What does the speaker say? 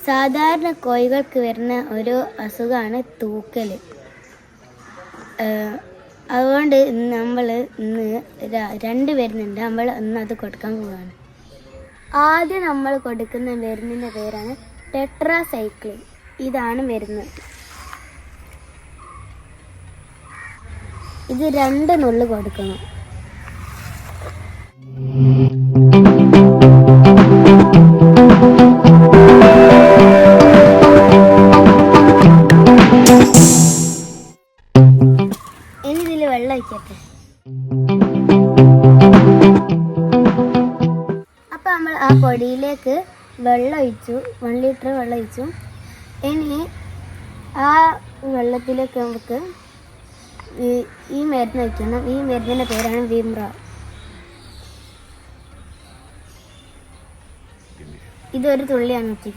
സാധാരണ കോഴികൾക്ക് വരുന്ന ഒരു അസുഖമാണ് തൂക്കൽ. അതുകൊണ്ട് നമ്മൾ ഇന്ന് രണ്ട് വരുന്നുണ്ട്. നമ്മൾ ഇന്ന് അത് കൊടുക്കാൻ പോവുകയാണ്. ആദ്യം നമ്മൾ കൊടുക്കുന്ന മരുന്നിൻ്റെ പേരാണ് ടെട്രാസൈക്ലിൻ. ഇതാണ് മരുന്ന്. ഇത് 2 നുള്ള് കൊടുക്കണം. ഇനി ഇതിൽ വെള്ളം ഒഴിക്കട്ടെ. അപ്പം നമ്മൾ ആ പൊടിയിലേക്ക് വെള്ളം ഒഴിച്ചു, 1 ലിറ്റർ വെള്ളം ഒഴിച്ചു. ഇനി ആ വെള്ളത്തിലേക്ക് നമുക്ക് ഈ മരുന്ന് വയ്ക്കണം. ഈ മരുന്നിൻ്റെ പേരാണ് വിമ്ര. ഇതൊരു തുള്ളിയാണ് വെച്ചത്.